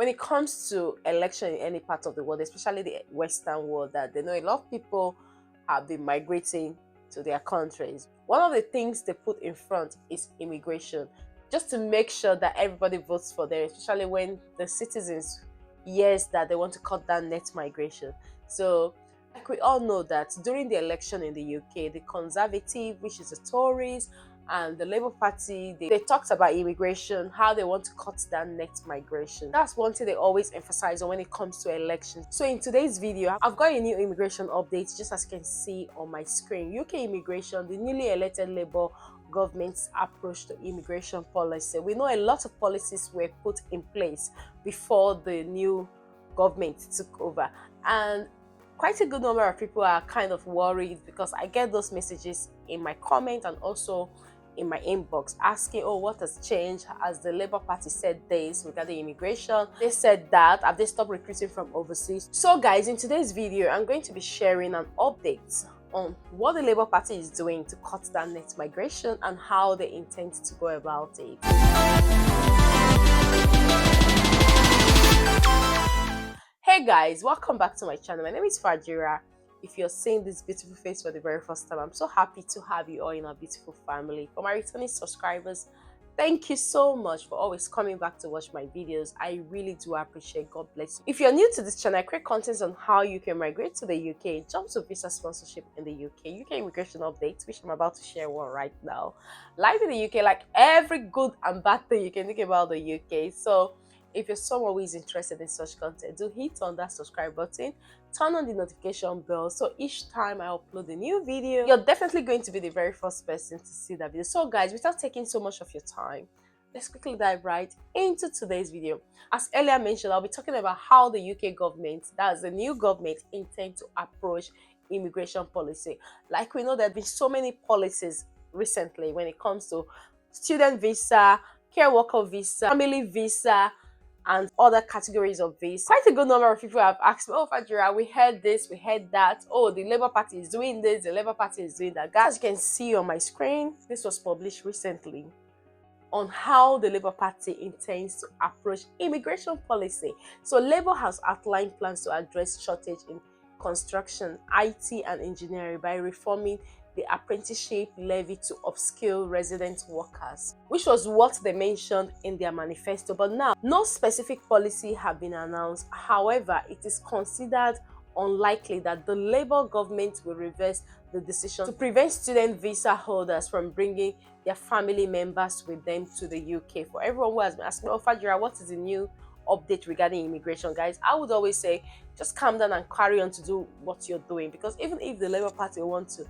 when it comes to election in any part of the world, especially the Western world, that they know a lot of people have been migrating to their countries. One of the things they put in front is immigration, just to make sure that everybody votes for them, especially when the citizens hears that they want to cut down net migration. So like we all know that during the election in the UK, the Conservative, which is the Tories, and the Labour Party, they talked about immigration, how they want to cut down net migration. That's one thing they always emphasize on when it comes to elections. So in today's video, I've got a new immigration update, just as you can see on my screen. UK immigration, the newly elected Labour government's approach to immigration policy. We know a lot of policies were put in place before the new government took over, and quite a good number of people are kind of worried because I get those messages in my comment and also in my inbox asking, oh, what has changed? Has the Labour Party said this regarding immigration? They said that. Have they stopped recruiting from overseas? So guys, in today's video, I'm going to be sharing an update on what the Labour Party is doing to cut down net migration and how they intend to go about it. Hey guys, welcome back to my channel. My name is Fajira. If you're seeing this beautiful face for the very first time, I'm so happy to have you all in our beautiful family. For my returning subscribers, thank you so much for always coming back to watch my videos. I really do appreciate. God bless you. If you're new to this channel, I create content on how you can migrate to the UK, jump to visa sponsorship in the UK immigration updates, which I'm about to share one right now. Life in the UK, like every good and bad thing you can think about the UK. So if you're someone who is interested in such content, do hit on that subscribe button, turn on the notification bell, so each time I upload a new video, you're definitely going to be the very first person to see that video. So guys, without taking so much of your time, let's quickly dive right into today's video. As earlier mentioned, I'll be talking about how the UK government, that's the new government, intend to approach immigration policy. Like we know, there have been so many policies recently when it comes to student visa, care worker visa, family visa, and other categories of this. Quite a good number of people have asked me, oh Fajira, we heard this, we heard that, oh the Labour Party is doing this, the Labour Party is doing that. As you can see on my screen, this was published recently on how the Labour Party intends to approach immigration policy. So Labour has outlined plans to address shortage in construction, IT and engineering by reforming the apprenticeship levy to upskill resident workers, which was what they mentioned in their manifesto. But now, no specific policy have been announced. However, it is considered unlikely that the Labour government will reverse the decision to prevent student visa holders from bringing their family members with them to the UK. For everyone who has been asking, oh Fajira, what is the new update regarding immigration? Guys, I would always say just calm down and carry on to do what you're doing, because even if the Labour Party wants to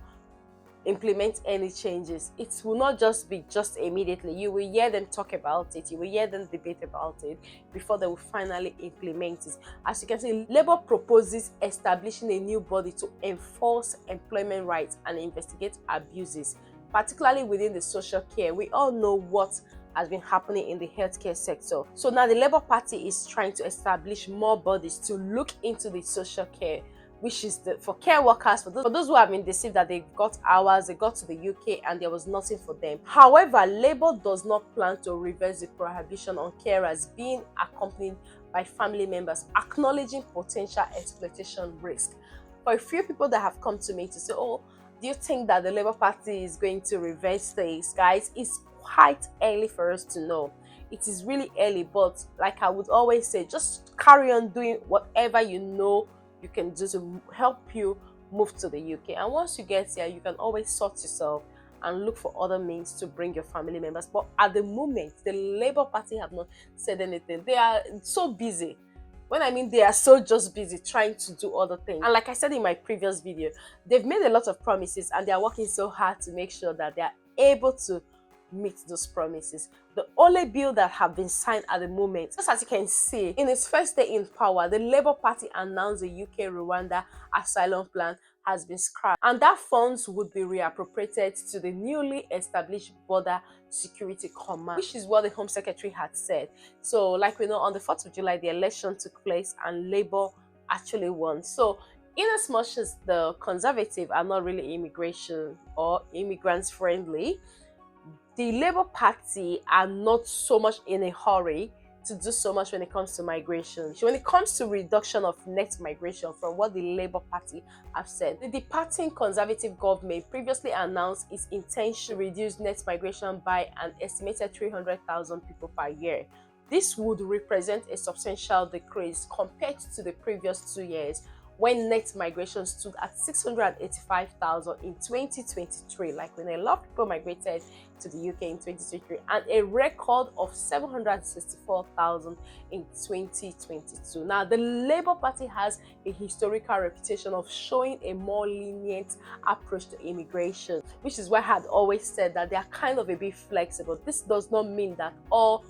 implement any changes, it will not just be just immediately. You will hear them talk about it, you will hear them debate about it before they will finally implement it. As you can see, Labour proposes establishing a new body to enforce employment rights and investigate abuses, particularly within the social care. We all know what has been happening in the healthcare sector. So now the Labour Party is trying to establish more bodies to look into the social care, which is for care workers, for those who have been deceived that they got hours, they got to the UK and there was nothing for them. However, Labour does not plan to reverse the prohibition on carers being accompanied by family members, acknowledging potential exploitation risk. For a few people that have come to me to say, oh, do you think that the Labour Party is going to reverse this? Guys, it's quite early for us to know. It is really early, but like I would always say, just carry on doing whatever you know you can do to help you move to the UK. And once you get here, you can always sort yourself and look for other means to bring your family members. But at the moment, the Labour Party have not said anything. They are so busy. When I mean they are so just busy trying to do other things. And like I said in my previous video, they've made a lot of promises and they are working so hard to make sure that they are able to meet those promises. The only bill that have been signed at the moment, just as you can see, in its first day in power, the Labour Party announced the UK Rwanda asylum plan has been scrapped, and that funds would be reappropriated to the newly established Border Security Command, which is what the Home Secretary had said. So like we know, on the 4th of July, the election took place and Labour actually won. So in as much as the Conservative are not really immigration or immigrants friendly, the Labour Party are not so much in a hurry to do so much when it comes to migration. When it comes to reduction of net migration, from what the Labour Party have said, the departing Conservative government previously announced its intention to reduce net migration by an estimated 300,000 people per year. This would represent a substantial decrease compared to the previous 2 years, when net migration stood at 685,000 in 2023, like when a lot of people migrated to the UK in 2023, and a record of 764,000 in 2022. Now, the Labour Party has a historical reputation of showing a more lenient approach to immigration, which is why I had always said that they are kind of a bit flexible. This does not mean that all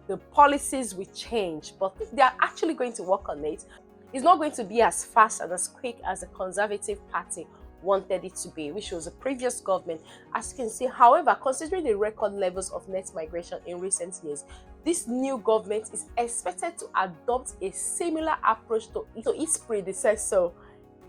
the policies will change, but if they are actually going to work on it, it's not going to be as fast and as quick as the Conservative Party wanted it to be, which was the previous government. As you can see, however, considering the record levels of net migration in recent years, this new government is expected to adopt a similar approach to its predecessor.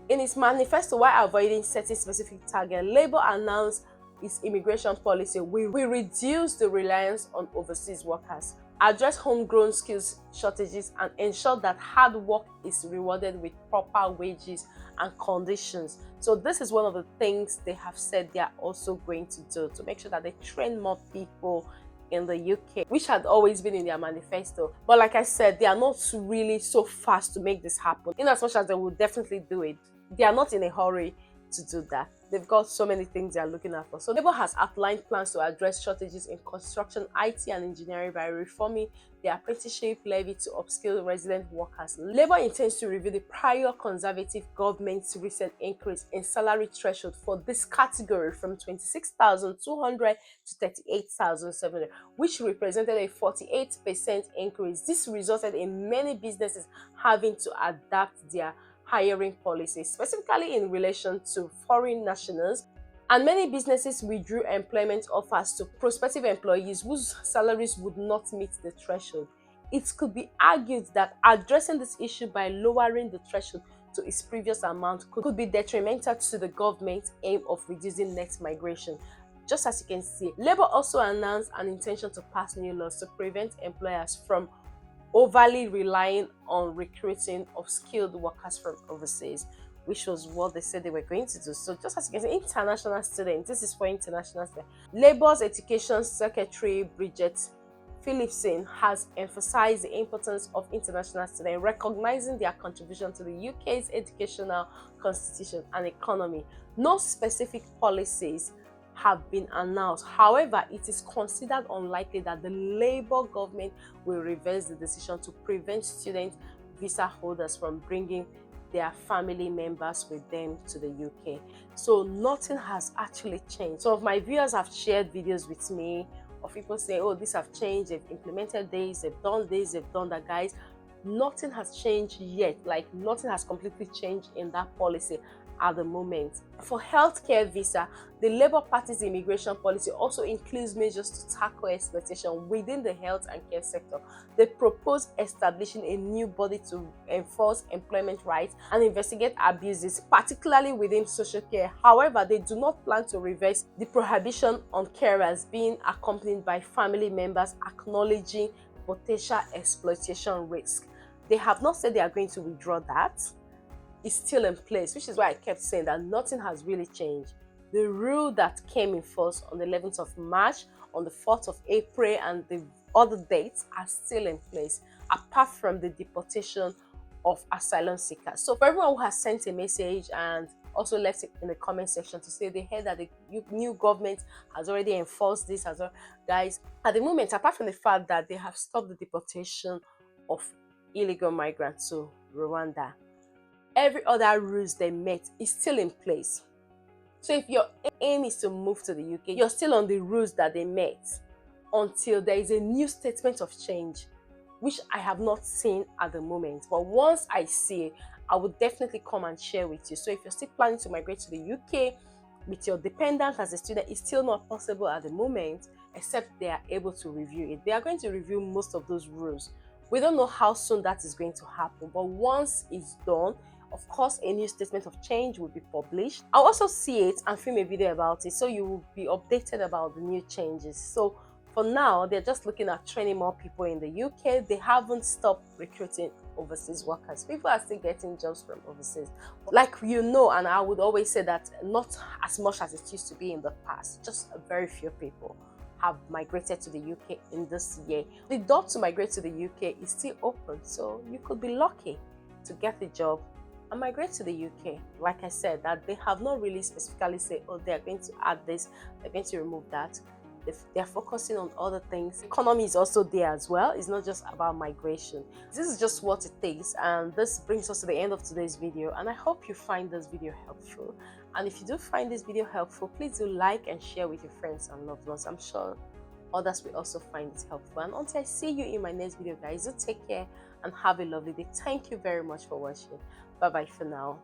In its manifesto, while avoiding setting specific targets, Labour announced its immigration policy will reduce the reliance on overseas workers, address homegrown skills shortages, and ensure that hard work is rewarded with proper wages and conditions. So this is one of the things they have said they are also going to do, to make sure that they train more people in the UK, which had always been in their manifesto. But like I said, they are not really so fast to make this happen. In as much as they will definitely do it, they are not in a hurry to do that. They've got so many things they are looking at for. So Labour has outlined plans to address shortages in construction, IT and engineering by reforming the apprenticeship levy to upskill resident workers. Labour intends to review the prior Conservative government's recent increase in salary threshold for this category from 26,200 to 38,700, which represented a 48% increase. This resulted in many businesses having to adapt their hiring policies, specifically in relation to foreign nationals, and many businesses withdrew employment offers to prospective employees whose salaries would not meet the threshold. It could be argued that addressing this issue by lowering the threshold to its previous amount could be detrimental to the government's aim of reducing net migration. Just as you can see, Labour also announced an intention to pass new laws to prevent employers from overly relying on recruiting of skilled workers from overseas, which was what they said they were going to do. So just as you can see, international students, this is for international students. Labour's Education Secretary Bridget Phillipson has emphasized the importance of international students, recognizing their contribution to the UK's educational constitution and economy. No specific policies have been announced. However, it is considered unlikely that the Labour government will reverse the decision to prevent student visa holders from bringing their family members with them to the UK. So nothing has actually changed. Some of my viewers have shared videos with me of people saying, oh, this have changed, they've implemented this, they've done this, they've done that. Guys, nothing has changed yet. Like, nothing has completely changed in that policy at the moment. For healthcare visa, the Labour Party's immigration policy also includes measures to tackle exploitation within the health and care sector. They propose establishing a new body to enforce employment rights and investigate abuses, particularly within social care. However, they do not plan to reverse the prohibition on carers being accompanied by family members acknowledging potential exploitation risk. They have not said they are going to withdraw that. Is still in place, which is why I kept saying that nothing has really changed. The rule that came in force on the 11th of March, on the 4th of April, and the other dates are still in place, apart from the deportation of asylum seekers. So for everyone who has sent a message and also left it in the comment section to say they heard that the new government has already enforced this as well, guys, at the moment, apart from the fact that they have stopped the deportation of illegal migrants to Rwanda, every other rules they met is still in place. So if your aim is to move to the UK, you're still on the rules that they met until there is a new statement of change, which I have not seen at the moment. But once I see it, I will definitely come and share with you. So if you're still planning to migrate to the UK with your dependent as a student, it's still not possible at the moment, except they are able to review it. They are going to review most of those rules. We don't know how soon that is going to happen, but once it's done, of course, a new statement of change will be published. I'll also see it and film a video about it, so you will be updated about the new changes. So For now, they're just looking at training more people in the UK. They haven't stopped recruiting overseas workers. People are still getting jobs from overseas. Like and I would always say that not as much as it used to be in the past, just a very few people have migrated to the UK in this year. The door to migrate to the UK is still open, so you could be lucky to get the job and migrate to the UK. Like I said, that they have not really specifically said, oh, they're going to add this, they're going to remove that. They're focusing on other things. Economy is also there as well. It's not just about migration. This is just what it takes, and this brings us to the end of today's video, and I hope you find this video helpful. And if you do find this video helpful, please do like and share with your friends and loved ones. I'm sure others will also find it helpful. And until I see you in my next video, guys, do take care and have a lovely day. Thank you very much for watching. Bye bye for now.